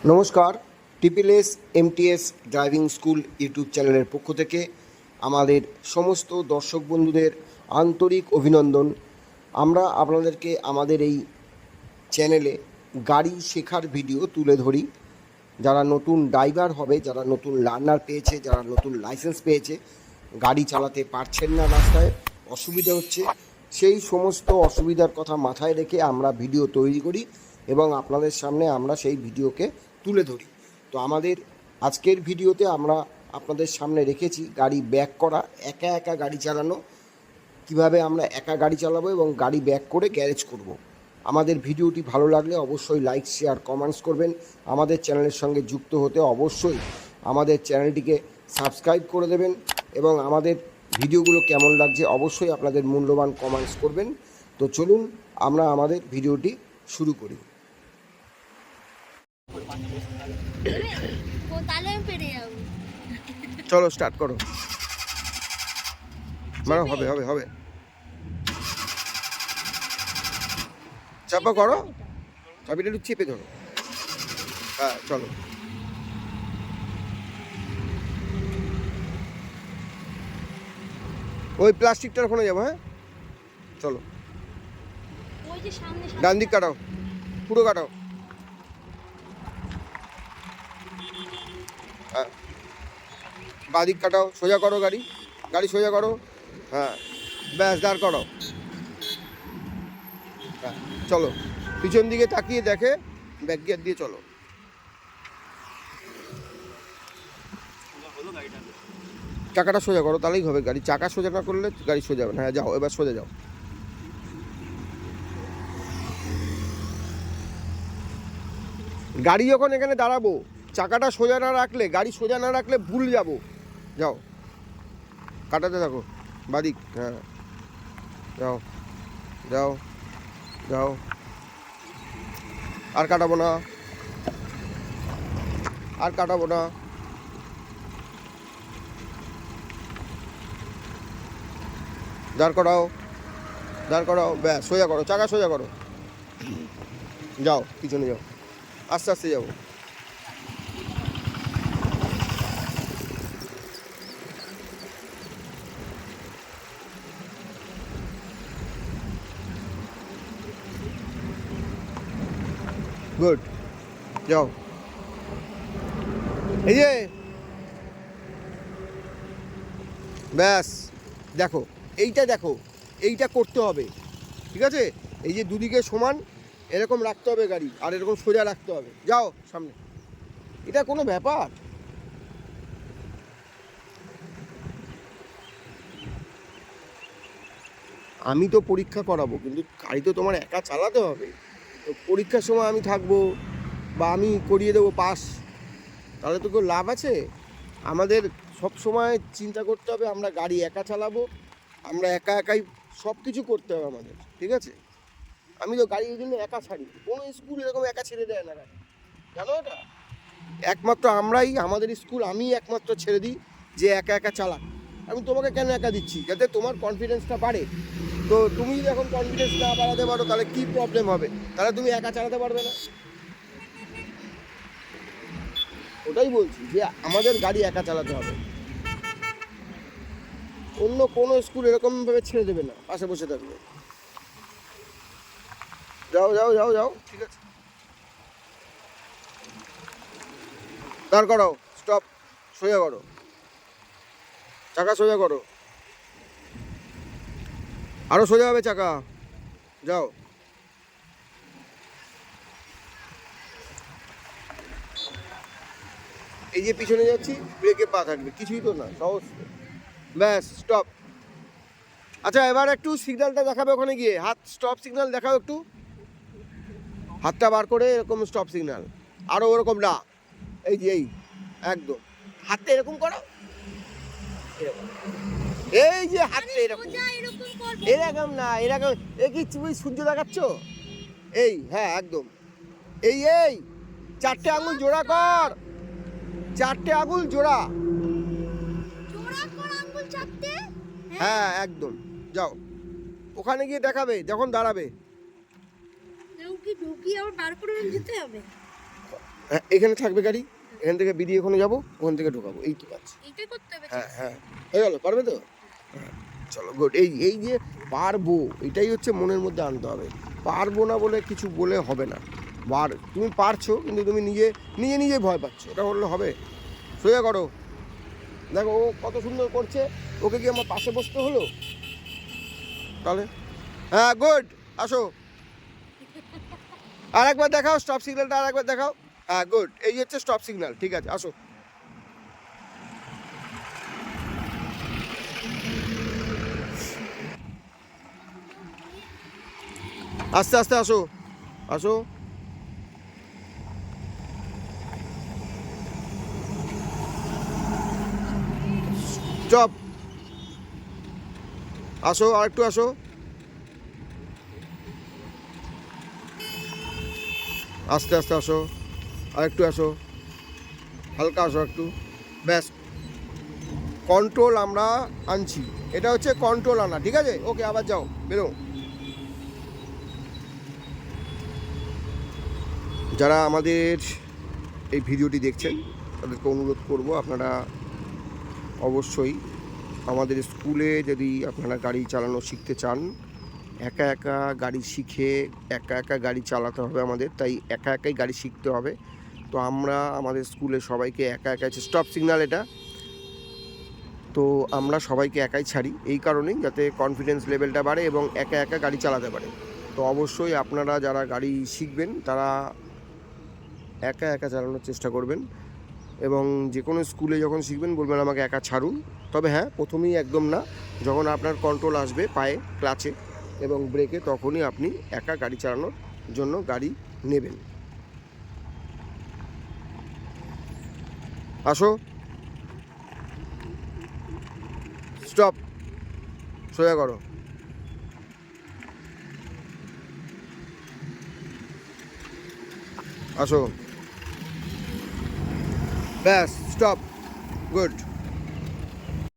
নমস্কার, টিপিএলএস MTS driving school YouTube চ্যানেলের পক্ষ থেকে আমাদের সমস্ত দর্শক বন্ধুদের আন্তরিক অভিনন্দন। আমরা আপনাদেরকে আমাদের এই চ্যানেলে গাড়ি শেখার ভিডিও তুলে ধরি। যারা নতুন ড্রাইভার হবে, যারা নতুন লার্নার পেয়েছে, যারা নতুন লাইসেন্স পেয়েছে, গাড়ি চালাতে পারছেন না, রাস্তায় অসুবিধা হচ্ছে, সেই সমস্ত অসুবিধার কথা মাথায় রেখে আমরা ভিডিও তৈরি করি এবং আপনাদের সামনে আমরা সেই ভিডিওকে তুলে ধরি। তো আমাদের আজকের ভিডিওতে আমরা আপনাদের সামনে রেখেছি গাড়ি ব্যাক করা, একা একা গাড়ি চালানো, কিভাবে আমরা একা গাড়ি চালাবো এবং গাড়ি ব্যাক করে গ্যারেজ করব। আমাদের ভিডিওটি ভালো লাগলে অবশ্যই লাইক, শেয়ার, কমেন্টস করবেন। আমাদের চ্যানেলের সঙ্গে যুক্ত হতে অবশ্যই আমাদের চ্যানেলটিকে সাবস্ক্রাইব করে দেবেন এবং আমাদের ভিডিওগুলো কেমন লাগছে অবশ্যই আপনাদের মূল্যবান কমেন্টস করবেন। তো চলুন আমরা আমাদের ভিডিওটি শুরু করি। চলো স্টার্ট করো। মানে হবে হবে হবে চাপা করো, চাবিটা একটু চেপে ধরো। হ্যাঁ চলো। ওই প্লাস্টিকটার ওখানে যাবো। হ্যাঁ চলো, ডান দিক কাটাও, পুরো কাটাও। হ্যাঁ বাঁ দিক কাটাও, সোজা করো, গাড়ি গাড়ি সোজা করো। হ্যাঁ ব্যাস, দাঁড় করো। হ্যাঁ চলো, পিছন দিকে তাকিয়ে দেখে ব্যাক গিয়ার দিয়ে চলো। চাকাটা সোজা করো, তাহলেই হবে। গাড়ি চাকা সোজা না করলে গাড়ি সোজা হবে না। হ্যাঁ যাও, এবার সোজা যাও। গাড়ি যখন এখানে দাঁড়াবো, চাকাটা সোজা না রাখলে, গাড়ি সোজা না রাখলে ভুল যাবো। যাও, কাটাতে থাকো বাদিক। হ্যাঁ যাও যাও যাও, আর কাটাবো না, আর কাটাবো না। দাঁড় করাও, দাঁড় করাও, ব্যাস সোজা করো, চাকা সোজা করো। যাও পিছনে যাও, আস্তে আস্তে যাবো। গুড, যাও। এই যে ব্যাস, দেখো এইটা, দেখো এইটা করতে হবে, ঠিক আছে? এই যে দুদিকে সমান এরকম রাখতে হবে গাড়ি, আর এরকম সোজা রাখতে হবে। যাও সামনে, এটা কোনো ব্যাপার? আমি তো পরীক্ষা করাবো, কিন্তু গাড়ি তো তোমার একা চালাতে হবে। তো পরীক্ষার সময় আমি থাকবো বা আমি করিয়ে দেবো পাস, তাহলে তো কেউ লাভ আছে? আমাদের সব সময় চিন্তা করতে হবে আমরা গাড়ি একা চালাবো, আমরা একা একাই সব কিছু করতে হবে আমাদের, ঠিক আছে? আমি তো গাড়ি এই জন্য একা ছাড়ি, কোনো স্কুল এরকম একা ছেড়ে দেয় না গাড়ি, জানো এটা? একমাত্র আমরাই, আমাদের স্কুল আমি একমাত্র ছেড়ে দিই যে একা একা চালা। আমি তোমাকে কেন একা দিচ্ছি? যাতে তোমার কনফিডেন্সটা বাড়ে। তো তুমি যদি এখন কনফিডেন্স না বাড়াতে পারো তাহলে কী প্রবলেম হবে? তাহলে তুমি একা চালাতে পারবে না। ওটাই বলছি যে আমাদের গাড়ি একা চালাতে হবে। অন্য কোনো স্কুল এরকমভাবে ছেড়ে দেবে না, পাশে বসে থাকবে। যাও যাও যাও যাও, ঠিক আছে। দাঁড় করাও, স্টপ, সোজা করো, চাকা সোজা করো, আরো সোজা হবে চাকা। যাও, এই যে পিছনে যাচ্ছি, ব্রেকে পা থাকবে, কিছুই তো না, সহজ। ব্যাস স্টপ। আচ্ছা এবার একটু সিগন্যালটা দেখাবে, ওখানে গিয়ে হাত স্টপ সিগন্যাল দেখাও একটু, হাতটা বার করে এরকম স্টপ সিগন্যাল। আরও ওরকম না, এই যে এই একদম হাতটা এরকম করো, এরকম, এই যে হাতটা এরকম, এরকম না, এরকম। এ কি তুমি সূর্য দেখাচ্ছ? এই হ্যাঁ একদম, এই এই চারটে আঙুল জোড়া কর, চারটে আঙুল জোড়া, হ্যাঁ একদম। যাও, ওখানে গিয়ে দেখাবে যখন দাঁড়াবে। হ্যাঁ এখানে থাকবে গাড়ি, এখান থেকে বেরিয়ে ওখানে যাবো, ওখান থেকে ঢোকাবো, এই তো কাজ। এইটাই করতে হবে। হ্যাঁ হ্যাঁ হয়ে গেল, পারবে তো? হ্যাঁ চলো গুড। এই এই যে পারবো, এটাই হচ্ছে মনের মধ্যে আনতে হবে। পারবো না বলে কিছু বলে হবে না। তুমি পারছো, কিন্তু তুমি নিজে নিজে নিজে ভয় পাচ্ছ, এটা বললে হবে? সোজা করো। দেখো ও কত সুন্দর করছে, ওকে কি আমার পাশে বসতে হলো তাহলে? হ্যাঁ গুড, আসো। আর একবার দেখাও স্টপ সিগন্যালটা, আর একবার দেখাও। হ্যাঁ গুড, এই হচ্ছে স্টপ সিগন্যাল, ঠিক আছে আসো। আস্তে আস্তে আসো, আসো। স্টপ, আসো আর একটু আসো, আস্তে আস্তে আসো, আর একটু আসো, হালকা আসো একটু, ব্যাস। কন্ট্রোল আমরা আনছি, এটা হচ্ছে কন্ট্রোল আনা, ঠিক আছে? ওকে আবার যাও, বেরো। যারা আমাদের এই ভিডিওটি দেখছেন তাদেরকে অনুরোধ করব, আপনারা অবশ্যই আমাদের স্কুলে যদি আপনারা গাড়ি চালানো শিখতে চান, একা একা গাড়ি শিখে একা একা গাড়ি চালাতে হবে আমাদের, তাই একা একাই গাড়ি শিখতে হবে। তো আমরা আমাদের স্কুলে সবাইকে একা একা, স্টপ সিগন্যাল এটা, তো আমরা সবাইকে একাই ছাড়ি এই কারণেই, যাতে কনফিডেন্স লেভেলটা বাড়ে এবং একা একা গাড়ি চালাতে পারে। তো অবশ্যই আপনারা যারা গাড়ি শিখবেন তারা একা একা চালানোর চেষ্টা করবেন, এবং যে কোনো স্কুলে যখন শিখবেন বলবেন আমাকে একা ছাড়ুন। তবে হ্যাঁ, প্রথমেই একদম না, যখন আপনার কন্ট্রোল আসবে পায়ে, ক্লাচে এবং ব্রেকে, তখনই আপনি একা গাড়ি চালানোর জন্য গাড়ি নেবেন। আসো, স্টপ, সোজা করো, আসো, ব্যাস স্টপ, গুড।